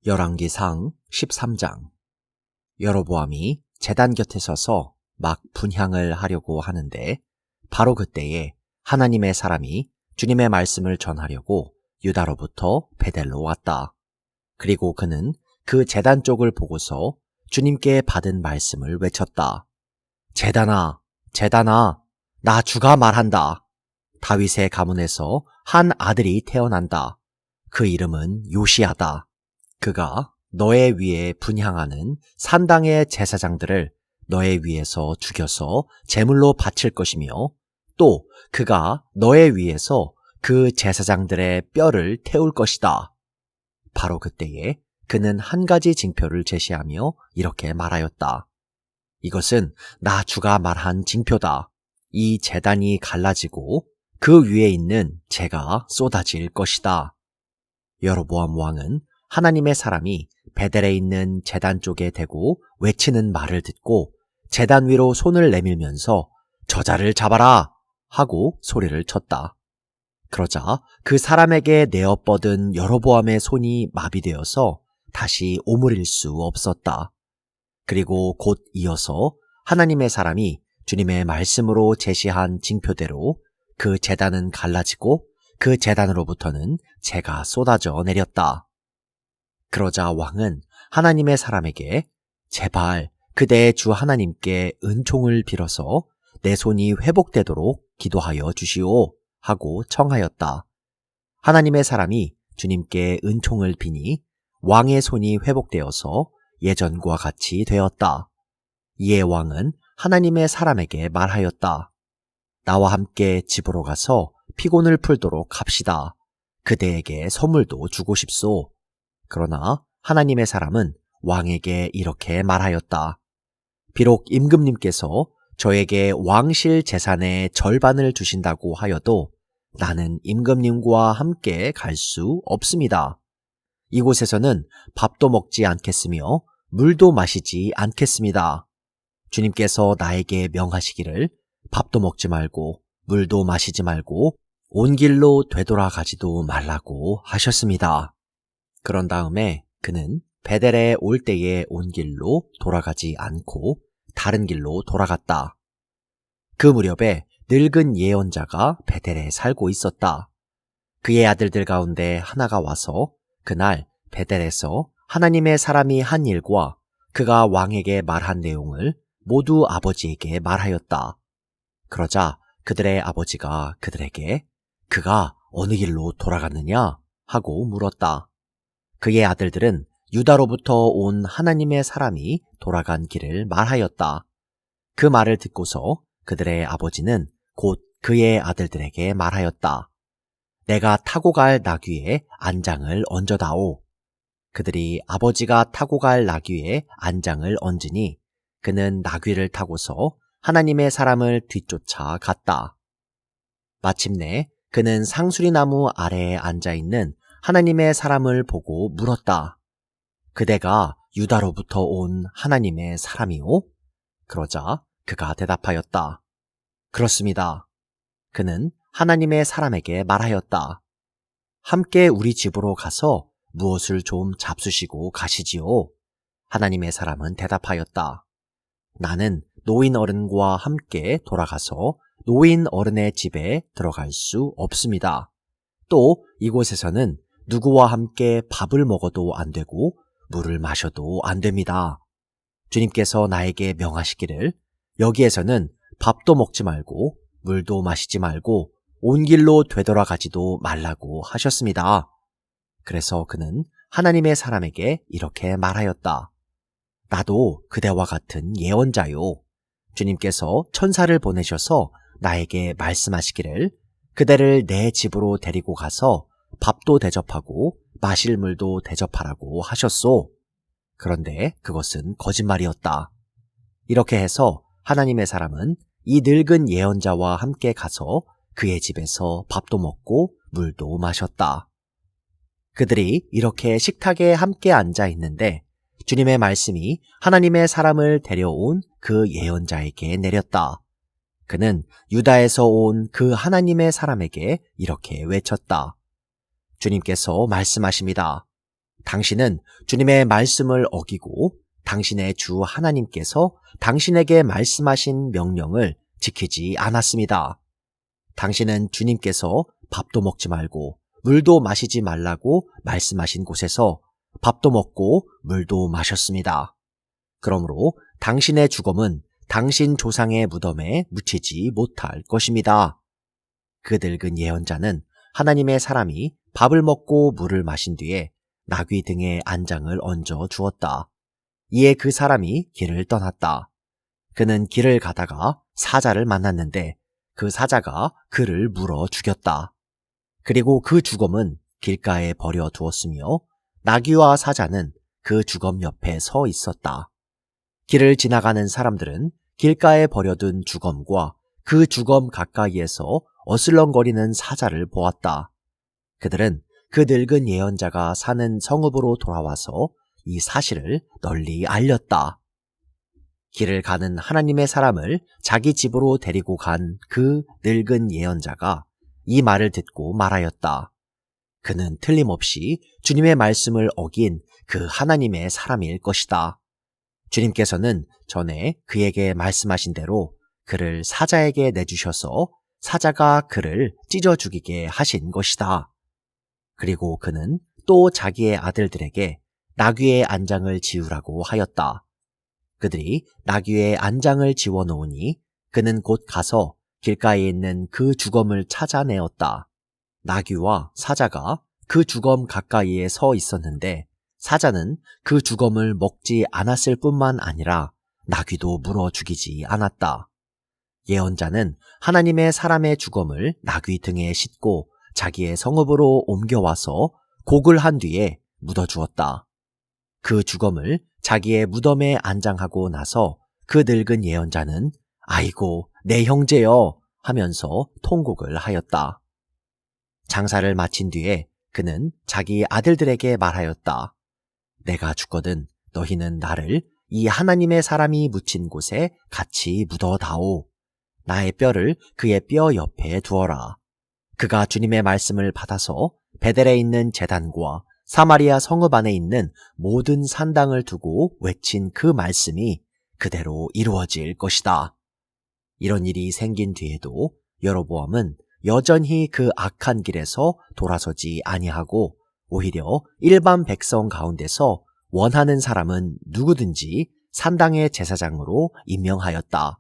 열왕기상 13장. 여로보암이 제단 곁에 서서 막 분향을 하려고 하는데 바로 그때에 하나님의 사람이 주님의 말씀을 전하려고 유다로부터 베델로 왔다. 그리고 그는 그 제단 쪽을 보고서 주님께 받은 말씀을 외쳤다. 제단아, 제단아, 나 주가 말한다. 다윗의 가문에서 한 아들이 태어난다. 그 이름은 요시야다. 그가 너의 위에 분향하는 산당의 제사장들을 너의 위에서 죽여서 제물로 바칠 것이며 또 그가 너의 위에서 그 제사장들의 뼈를 태울 것이다. 바로 그때에 그는 한 가지 징표를 제시하며 이렇게 말하였다. 이것은 나 주가 말한 징표다. 이 제단이 갈라지고 그 위에 있는 재가 쏟아질 것이다. 여로보암 왕은 하나님의 사람이 베델에 있는 제단 쪽에 대고 외치는 말을 듣고 제단 위로 손을 내밀면서 저자를 잡아라 하고 소리를 쳤다. 그러자 그 사람에게 내어 뻗은 여로보암의 손이 마비되어서 다시 오므릴 수 없었다. 그리고 곧 이어서 하나님의 사람이 주님의 말씀으로 제시한 징표대로 그 제단은 갈라지고 그 제단으로부터는 재가 쏟아져 내렸다. 그러자 왕은 하나님의 사람에게 제발 그대의 주 하나님께 은총을 빌어서 내 손이 회복되도록 기도하여 주시오 하고 청하였다. 하나님의 사람이 주님께 은총을 비니 왕의 손이 회복되어서 예전과 같이 되었다. 이에 왕은 하나님의 사람에게 말하였다. 나와 함께 집으로 가서 피곤을 풀도록 합시다. 그대에게 선물도 주고 싶소. 그러나 하나님의 사람은 왕에게 이렇게 말하였다. 비록 임금님께서 저에게 왕실 재산의 절반을 주신다고 하여도 나는 임금님과 함께 갈 수 없습니다. 이곳에서는 밥도 먹지 않겠으며 물도 마시지 않겠습니다. 주님께서 나에게 명하시기를 밥도 먹지 말고 물도 마시지 말고 온 길로 되돌아가지도 말라고 하셨습니다. 그런 다음에 그는 베델에 올 때에 온 길로 돌아가지 않고 다른 길로 돌아갔다. 그 무렵에 늙은 예언자가 베델에 살고 있었다. 그의 아들들 가운데 하나가 와서 그날 베델에서 하나님의 사람이 한 일과 그가 왕에게 말한 내용을 모두 아버지에게 말하였다. 그러자 그들의 아버지가 그들에게 그가 어느 길로 돌아갔느냐 하고 물었다. 그의 아들들은 유다로부터 온 하나님의 사람이 돌아간 길을 말하였다. 그 말을 듣고서 그들의 아버지는 곧 그의 아들들에게 말하였다. 내가 타고 갈 나귀에 안장을 얹어다오. 그들이 아버지가 타고 갈 나귀에 안장을 얹으니 그는 나귀를 타고서 하나님의 사람을 뒤쫓아 갔다. 마침내 그는 상수리나무 아래에 앉아있는 하나님의 사람을 보고 물었다. 그대가 유다로부터 온 하나님의 사람이오? 그러자 그가 대답하였다. 그렇습니다. 그는 하나님의 사람에게 말하였다. 함께 우리 집으로 가서 무엇을 좀 잡수시고 가시지요. 하나님의 사람은 대답하였다. 나는 노인 어른과 함께 돌아가서 노인 어른의 집에 들어갈 수 없습니다. 또 이곳에서는 누구와 함께 밥을 먹어도 안 되고 물을 마셔도 안 됩니다. 주님께서 나에게 명하시기를 여기에서는 밥도 먹지 말고 물도 마시지 말고 온 길로 되돌아가지도 말라고 하셨습니다. 그래서 그는 하나님의 사람에게 이렇게 말하였다. 나도 그대와 같은 예언자요. 주님께서 천사를 보내셔서 나에게 말씀하시기를 그대를 내 집으로 데리고 가서 밥도 대접하고 마실 물도 대접하라고 하셨소. 그런데 그것은 거짓말이었다. 이렇게 해서 하나님의 사람은 이 늙은 예언자와 함께 가서 그의 집에서 밥도 먹고 물도 마셨다. 그들이 이렇게 식탁에 함께 앉아 있는데 주님의 말씀이 하나님의 사람을 데려온 그 예언자에게 내렸다. 그는 유다에서 온 그 하나님의 사람에게 이렇게 외쳤다. 주님께서 말씀하십니다. 당신은 주님의 말씀을 어기고 당신의 주 하나님께서 당신에게 말씀하신 명령을 지키지 않았습니다. 당신은 주님께서 밥도 먹지 말고 물도 마시지 말라고 말씀하신 곳에서 밥도 먹고 물도 마셨습니다. 그러므로 당신의 죽음은 당신 조상의 무덤에 묻히지 못할 것입니다. 그 늙은 예언자는 하나님의 사람이 밥을 먹고 물을 마신 뒤에 나귀 등에 안장을 얹어 주었다. 이에 그 사람이 길을 떠났다. 그는 길을 가다가 사자를 만났는데 그 사자가 그를 물어 죽였다. 그리고 그 주검은 길가에 버려 두었으며 나귀와 사자는 그 주검 옆에 서 있었다. 길을 지나가는 사람들은 길가에 버려둔 주검과 그 주검 가까이에서 어슬렁거리는 사자를 보았다. 그들은 그 늙은 예언자가 사는 성읍으로 돌아와서 이 사실을 널리 알렸다. 길을 가는 하나님의 사람을 자기 집으로 데리고 간 그 늙은 예언자가 이 말을 듣고 말하였다. 그는 틀림없이 주님의 말씀을 어긴 그 하나님의 사람일 것이다. 주님께서는 전에 그에게 말씀하신 대로 그를 사자에게 내주셔서 사자가 그를 찢어 죽이게 하신 것이다. 그리고 그는 또 자기의 아들들에게 나귀의 안장을 지우라고 하였다. 그들이 나귀의 안장을 지워 놓으니 그는 곧 가서 길가에 있는 그 주검을 찾아내었다. 나귀와 사자가 그 주검 가까이에 서 있었는데 사자는 그 주검을 먹지 않았을 뿐만 아니라 나귀도 물어 죽이지 않았다. 예언자는 하나님의 사람의 주검을 나귀 등에 싣고 자기의 성읍으로 옮겨와서 곡을 한 뒤에 묻어주었다. 그 주검을 자기의 무덤에 안장하고 나서 그 늙은 예언자는 아이고 내 형제여 하면서 통곡을 하였다. 장사를 마친 뒤에 그는 자기 아들들에게 말하였다. 내가 죽거든 너희는 나를 이 하나님의 사람이 묻힌 곳에 같이 묻어다오. 나의 뼈를 그의 뼈 옆에 두어라. 그가 주님의 말씀을 받아서 베델에 있는 제단과 사마리아 성읍 안에 있는 모든 산당을 두고 외친 그 말씀이 그대로 이루어질 것이다. 이런 일이 생긴 뒤에도 여로보암은 여전히 그 악한 길에서 돌아서지 아니하고 오히려 일반 백성 가운데서 원하는 사람은 누구든지 산당의 제사장으로 임명하였다.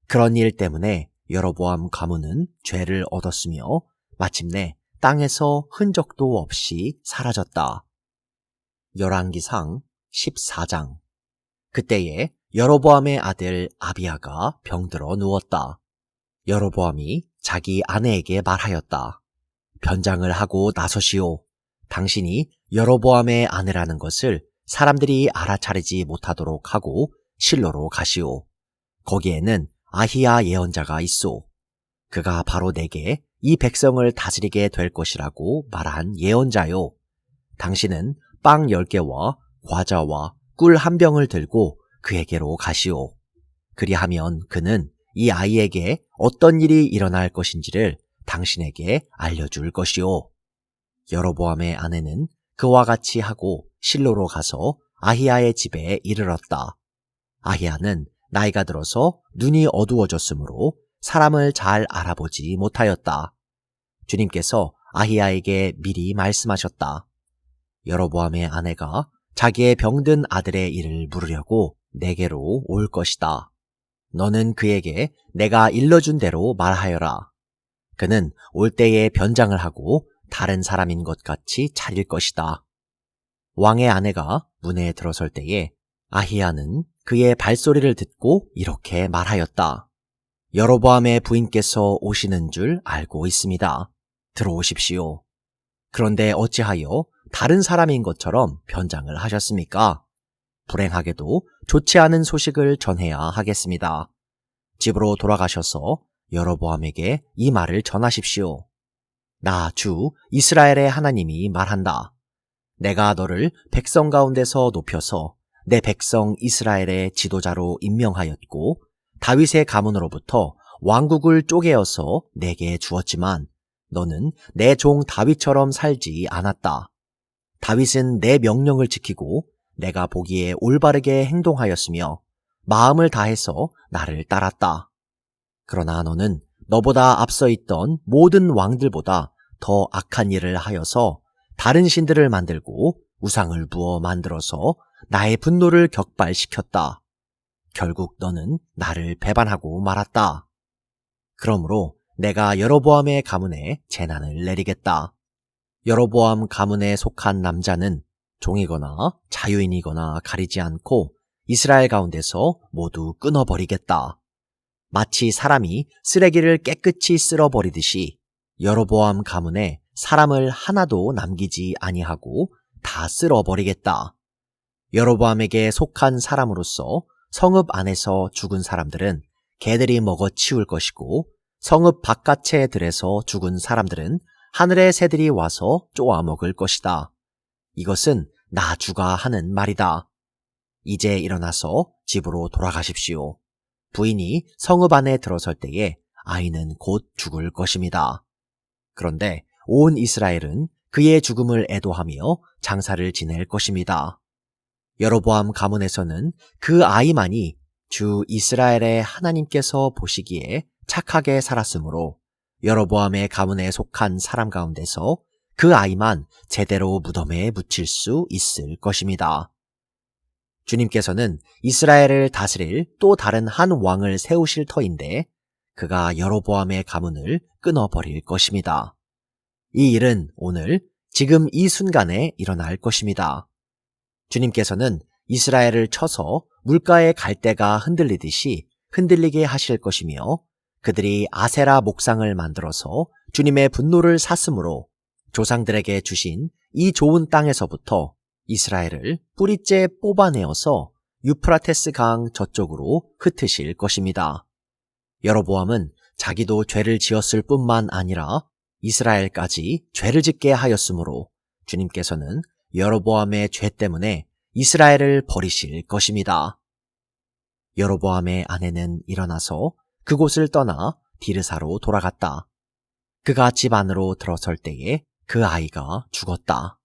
그런 일 때문에 여로보암 가문은 죄를 얻었으며 마침내 땅에서 흔적도 없이 사라졌다. 열왕기상 14장. 그때에 여로보암의 아들 아비야가 병들어 누웠다. 여로보암이 자기 아내에게 말하였다. 변장을 하고 나서시오. 당신이 여로보암의 아내라는 것을 사람들이 알아차리지 못하도록 하고 실로로 가시오. 거기에는 아히야 예언자가 있소. 그가 바로 내게 이 백성을 다스리게 될 것이라고 말한 예언자요. 당신은 빵 10개와 과자와 꿀 1병을 들고 그에게로 가시오. 그리하면 그는 이 아이에게 어떤 일이 일어날 것인지를 당신에게 알려줄 것이오. 여로보암의 아내는 그와 같이 하고 실로로 가서 아히야의 집에 이르렀다. 아히야는 나이가 들어서 눈이 어두워졌으므로 사람을 잘 알아보지 못하였다. 주님께서 아히야에게 미리 말씀하셨다. 여로보암의 아내가 자기의 병든 아들의 일을 물으려고 내게로 올 것이다. 너는 그에게 내가 일러준 대로 말하여라. 그는 올 때에 변장을 하고 다른 사람인 것 같이 차릴 것이다. 왕의 아내가 문에 들어설 때에 아히야는 그의 발소리를 듣고 이렇게 말하였다. 여로보암의 부인께서 오시는 줄 알고 있습니다. 들어오십시오. 그런데 어찌하여 다른 사람인 것처럼 변장을 하셨습니까? 불행하게도 좋지 않은 소식을 전해야 하겠습니다. 집으로 돌아가셔서 여로보암에게 이 말을 전하십시오. 나 주 이스라엘의 하나님이 말한다. 내가 너를 백성 가운데서 높여서 내 백성 이스라엘의 지도자로 임명하였고 다윗의 가문으로부터 왕국을 쪼개어서 내게 주었지만 너는 내 종 다윗처럼 살지 않았다. 다윗은 내 명령을 지키고 내가 보기에 올바르게 행동하였으며 마음을 다해서 나를 따랐다. 그러나 너는 너보다 앞서 있던 모든 왕들보다 더 악한 일을 하여서 다른 신들을 만들고 우상을 부어 만들어서 나의 분노를 격발시켰다. 결국 너는 나를 배반하고 말았다. 그러므로 내가 여로보암의 가문에 재난을 내리겠다. 여로보암 가문에 속한 남자는 종이거나 자유인이거나 가리지 않고 이스라엘 가운데서 모두 끊어버리겠다. 마치 사람이 쓰레기를 깨끗이 쓸어버리듯이 여로보암 가문에 사람을 하나도 남기지 아니하고 다 쓸어버리겠다. 여로보암에게 속한 사람으로서 성읍 안에서 죽은 사람들은 개들이 먹어 치울 것이고 성읍 바깥의 들에서 죽은 사람들은 하늘의 새들이 와서 쪼아 먹을 것이다. 이것은 나 주가 하는 말이다. 이제 일어나서 집으로 돌아가십시오. 부인이 성읍 안에 들어설 때에 아이는 곧 죽을 것입니다. 그런데 온 이스라엘은 그의 죽음을 애도하며 장사를 지낼 것입니다. 여로보암 가문에서는 그 아이만이 주 이스라엘의 하나님께서 보시기에 착하게 살았으므로 여로보암의 가문에 속한 사람 가운데서 그 아이만 제대로 무덤에 묻힐 수 있을 것입니다. 주님께서는 이스라엘을 다스릴 또 다른 한 왕을 세우실 터인데 그가 여로보암의 가문을 끊어버릴 것입니다. 이 일은 오늘 지금 이 순간에 일어날 것입니다. 주님께서는 이스라엘을 쳐서 물가의 갈대가 흔들리듯이 흔들리게 하실 것이며 그들이 아세라 목상을 만들어서 주님의 분노를 샀으므로 조상들에게 주신 이 좋은 땅에서부터 이스라엘을 뿌리째 뽑아내어서 유프라테스 강 저쪽으로 흩으실 것입니다. 여로보암은 자기도 죄를 지었을 뿐만 아니라 이스라엘까지 죄를 짓게 하였으므로 주님께서는 여로보암의 죄 때문에 이스라엘을 버리실 것입니다. 여로보암의 아내는 일어나서 그곳을 떠나 디르사로 돌아갔다. 그가 집 안으로 들어설 때에 그 아이가 죽었다.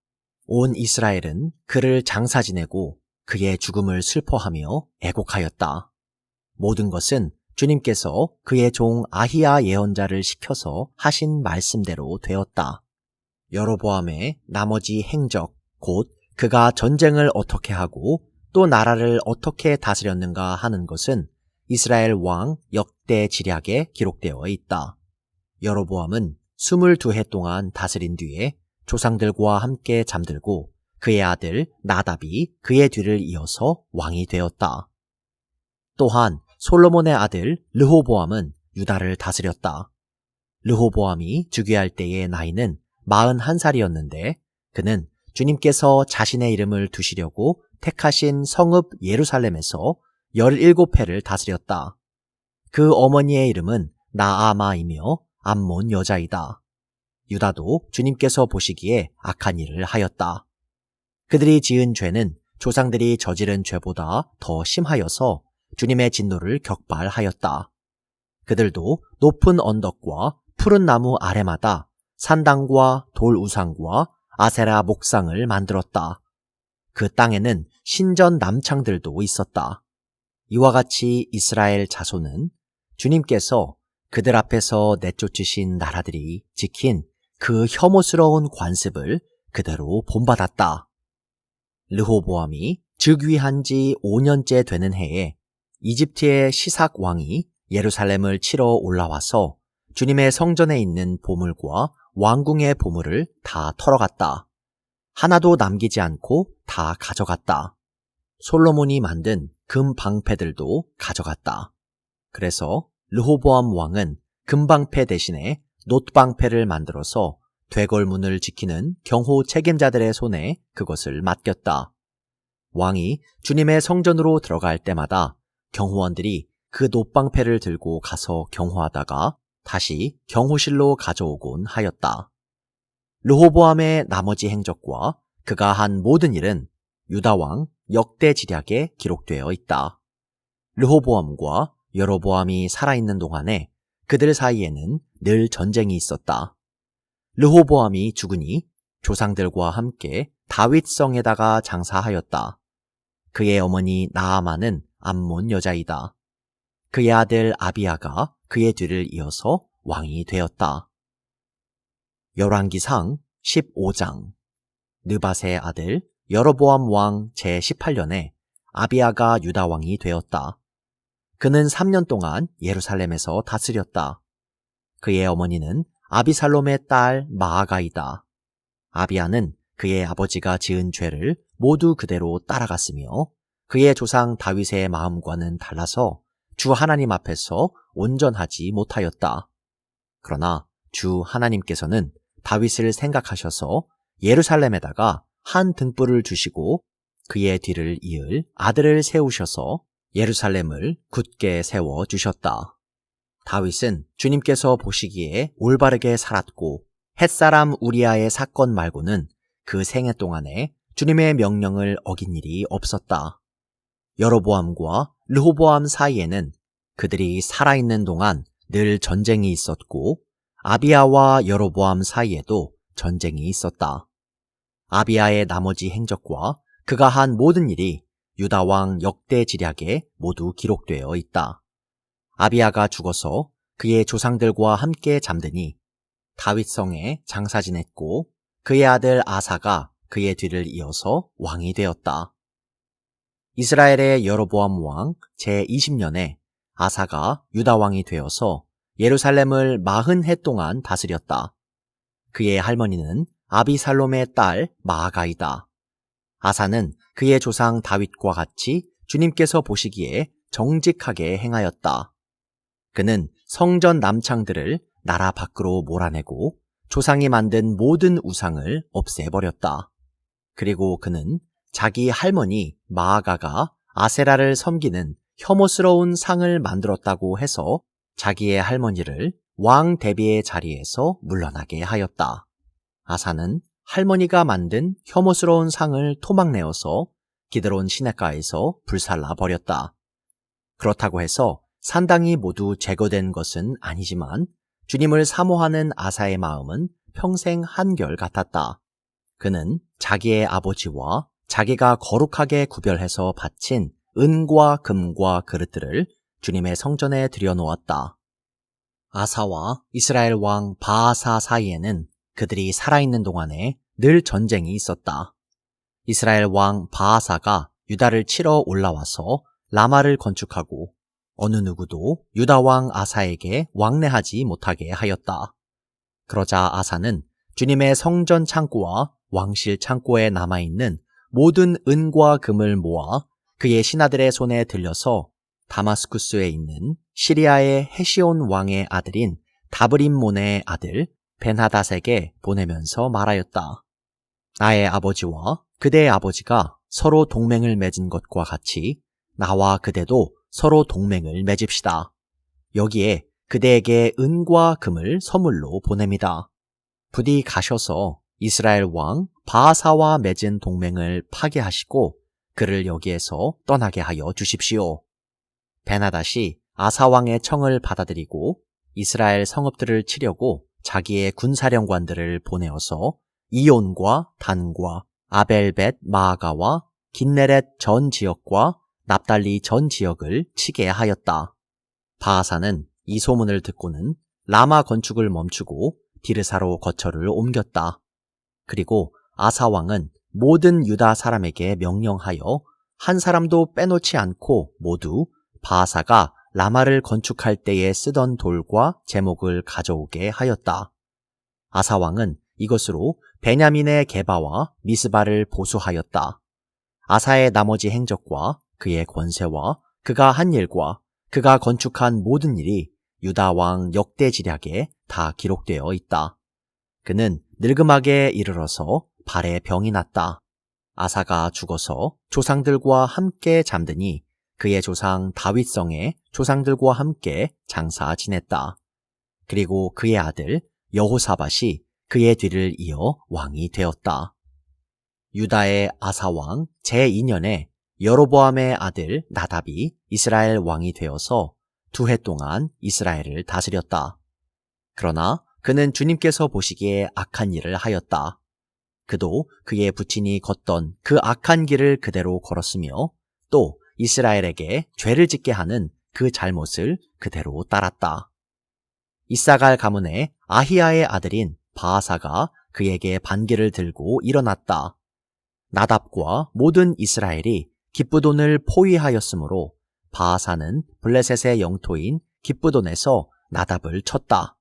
온 이스라엘은 그를 장사 지내고 그의 죽음을 슬퍼하며 애곡하였다. 모든 것은 주님께서 그의 종 아히야 예언자를 시켜서 하신 말씀대로 되었다. 여로보암의 나머지 행적, 곧 그가 전쟁을 어떻게 하고 또 나라를 어떻게 다스렸는가 하는 것은 이스라엘 왕 역대 지략에 기록되어 있다. 여로보암은 22해 동안 다스린 뒤에 조상들과 함께 잠들고 그의 아들 나답이 그의 뒤를 이어서 왕이 되었다. 또한 솔로몬의 아들 르호보암은 유다를 다스렸다. 르호보암이 즉위할 때의 나이는 41살이었는데 그는 주님께서 자신의 이름을 두시려고 택하신 성읍 예루살렘에서 17회를 다스렸다. 그 어머니의 이름은 나아마이며 암몬 여자이다. 유다도 주님께서 보시기에 악한 일을 하였다. 그들이 지은 죄는 조상들이 저지른 죄보다 더 심하여서 주님의 진노를 격발하였다. 그들도 높은 언덕과 푸른 나무 아래마다 산당과 돌 우상과 아세라 목상을 만들었다. 그 땅에는 신전 남창들도 있었다. 이와 같이 이스라엘 자손은 주님께서 그들 앞에서 내쫓으신 나라들이 지킨 그 혐오스러운 관습을 그대로 본받았다. 르호보암이 즉위한 지 5년째 되는 해에 이집트의 시삭 왕이 예루살렘을 치러 올라와서 주님의 성전에 있는 보물과 왕궁의 보물을 다 털어갔다. 하나도 남기지 않고 다 가져갔다. 솔로몬이 만든 금 방패들도 가져갔다. 그래서 르호보암 왕은 금방패 대신에 놋방패를 만들어서 되걸문을 지키는 경호 책임자들의 손에 그것을 맡겼다. 왕이 주님의 성전으로 들어갈 때마다 경호원들이 그 놋방패를 들고 가서 경호하다가 다시 경호실로 가져오곤 하였다. 르호보암의 나머지 행적과 그가 한 모든 일은 유다왕 역대 지략에 기록되어 있다. 르호보암과 여로보암이 살아있는 동안에 그들 사이에는 늘 전쟁이 있었다. 르호보암이 죽으니 조상들과 함께 다윗성에다가 장사하였다. 그의 어머니 나아만은 암몬 여자이다. 그의 아들 아비야가 그의 뒤를 이어서 왕이 되었다. 열왕기상 15장. 느밧의 아들 여로보암 왕 제18년에 아비야가 유다 왕이 되었다. 그는 3년 동안 예루살렘에서 다스렸다. 그의 어머니는 아비살롬의 딸 마아가이다. 아비야는 그의 아버지가 지은 죄를 모두 그대로 따라갔으며 그의 조상 다윗의 마음과는 달라서 주 하나님 앞에서 온전하지 못하였다. 그러나 주 하나님께서는 다윗을 생각하셔서 예루살렘에다가 한 등불을 주시고 그의 뒤를 이을 아들을 세우셔서 예루살렘을 굳게 세워주셨다. 다윗은 주님께서 보시기에 올바르게 살았고 햇사람 우리아의 사건 말고는 그 생애 동안에 주님의 명령을 어긴 일이 없었다. 여로보암과 르호보암 사이에는 그들이 살아있는 동안 늘 전쟁이 있었고 아비야와 여로보암 사이에도 전쟁이 있었다. 아비야의 나머지 행적과 그가 한 모든 일이 유다왕 역대지략에 모두 기록되어 있다. 아비야가 죽어서 그의 조상들과 함께 잠드니 다윗성에 장사 지냈고 그의 아들 아사가 그의 뒤를 이어서 왕이 되었다. 이스라엘의 여로보암 왕 제20년에 아사가 유다 왕이 되어서 예루살렘을 40해 동안 다스렸다. 그의 할머니는 아비살롬의 딸 마아가이다. 아사는 그의 조상 다윗과 같이 주님께서 보시기에 정직하게 행하였다. 그는 성전 남창들을 나라 밖으로 몰아내고 조상이 만든 모든 우상을 없애버렸다. 그리고 그는 자기 할머니 마아가가 아세라를 섬기는 혐오스러운 상을 만들었다고 해서 자기의 할머니를 왕 대비의 자리에서 물러나게 하였다. 아사는 할머니가 만든 혐오스러운 상을 토막내어서 기드론 시냇가에서 불살라 버렸다. 그렇다고 해서 산당이 모두 제거된 것은 아니지만 주님을 사모하는 아사의 마음은 평생 한결 같았다. 그는 자기의 아버지와 자기가 거룩하게 구별해서 바친 은과 금과 그릇들을 주님의 성전에 들여놓았다. 아사와 이스라엘 왕 바아사 사이에는 그들이 살아있는 동안에 늘 전쟁이 있었다. 이스라엘 왕 바아사가 유다를 치러 올라와서 라마를 건축하고 어느 누구도 유다 왕 아사에게 왕래하지 못하게 하였다. 그러자 아사는 주님의 성전 창고와 왕실 창고에 남아있는 모든 은과 금을 모아 그의 신하들의 손에 들려서 다마스쿠스에 있는 시리아의 헤시온 왕의 아들인 다브림몬의 아들 벤하닷에게 보내면서 말하였다. 나의 아버지와 그대의 아버지가 서로 동맹을 맺은 것과 같이 나와 그대도 서로 동맹을 맺읍시다. 여기에 그대에게 은과 금을 선물로 보냅니다. 부디 가셔서 이스라엘 왕 바아사와 맺은 동맹을 파괴하시고 그를 여기에서 떠나게 하여 주십시오. 벤하닷이 아사왕의 청을 받아들이고 이스라엘 성읍들을 치려고 자기의 군사령관들을 보내어서 이온과 단과 아벨벳 마아가와 긴네렛 전 지역과 납달리 전 지역을 치게 하였다. 바아사는 이 소문을 듣고는 라마 건축을 멈추고 디르사로 거처를 옮겼다. 그리고 아사 왕은 모든 유다 사람에게 명령하여 한 사람도 빼놓지 않고 모두 바아사가 라마를 건축할 때에 쓰던 돌과 제목을 가져오게 하였다. 아사 왕은 이것으로 베냐민의 게바와 미스바를 보수하였다. 아사의 나머지 행적과 그의 권세와 그가 한 일과 그가 건축한 모든 일이 유다 왕 역대지략에 다 기록되어 있다. 그는 늙음하게 이르러서 발에 병이 났다. 아사가 죽어서 조상들과 함께 잠드니 그의 조상 다윗성에 조상들과 함께 장사 지냈다. 그리고 그의 아들 여호사밧이 그의 뒤를 이어 왕이 되었다. 유다의 아사왕 제2년에 여로보암의 아들 나답이 이스라엘 왕이 되어서 2해 동안 이스라엘을 다스렸다. 그러나 그는 주님께서 보시기에 악한 일을 하였다. 그도 그의 부친이 걷던 그 악한 길을 그대로 걸었으며 또 이스라엘에게 죄를 짓게 하는 그 잘못을 그대로 따랐다. 이사갈 가문의 아히야의 아들인 바아사가 그에게 반기를 들고 일어났다. 나답과 모든 이스라엘이 기브돈을 포위하였으므로 바아사는 블레셋의 영토인 기브돈에서 나답을 쳤다.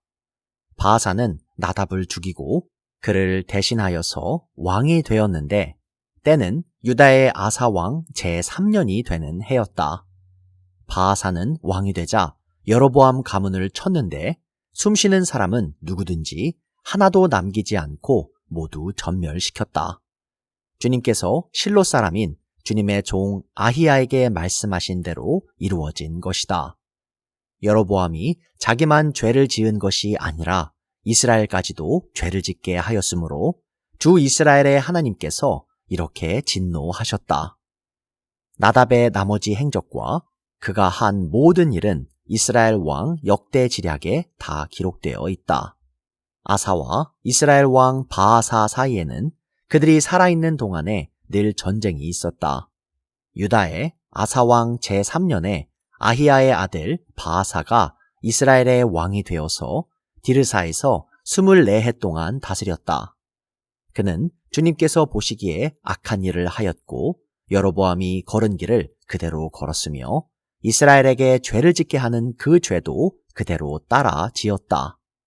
바아사는 나답을 죽이고 그를 대신하여서 왕이 되었는데 때는 유다의 아사 왕 제3년이 되는 해였다. 바아사는 왕이 되자 여로보암 가문을 쳤는데 숨쉬는 사람은 누구든지 하나도 남기지 않고 모두 전멸시켰다. 주님께서 실로 사람인 주님의 종 아히야에게 말씀하신 대로 이루어진 것이다. 여로보암이 자기만 죄를 지은 것이 아니라 이스라엘까지도 죄를 짓게 하였으므로 주 이스라엘의 하나님께서 이렇게 진노하셨다. 나답의 나머지 행적과 그가 한 모든 일은 이스라엘 왕 역대 지략에 다 기록되어 있다. 아사와 이스라엘 왕 바아사 사이에는 그들이 살아있는 동안에 늘 전쟁이 있었다. 유다의 아사 왕 제3년에 아히야의 아들 바아사가 이스라엘의 왕이 되어서 디르사에서 24해 동안 다스렸다. 그는 주님께서 보시기에 악한 일을 하였고 여로보암이 걸은 길을 그대로 걸었으며 이스라엘에게 죄를 짓게 하는 그 죄도 그대로 따라 지었다.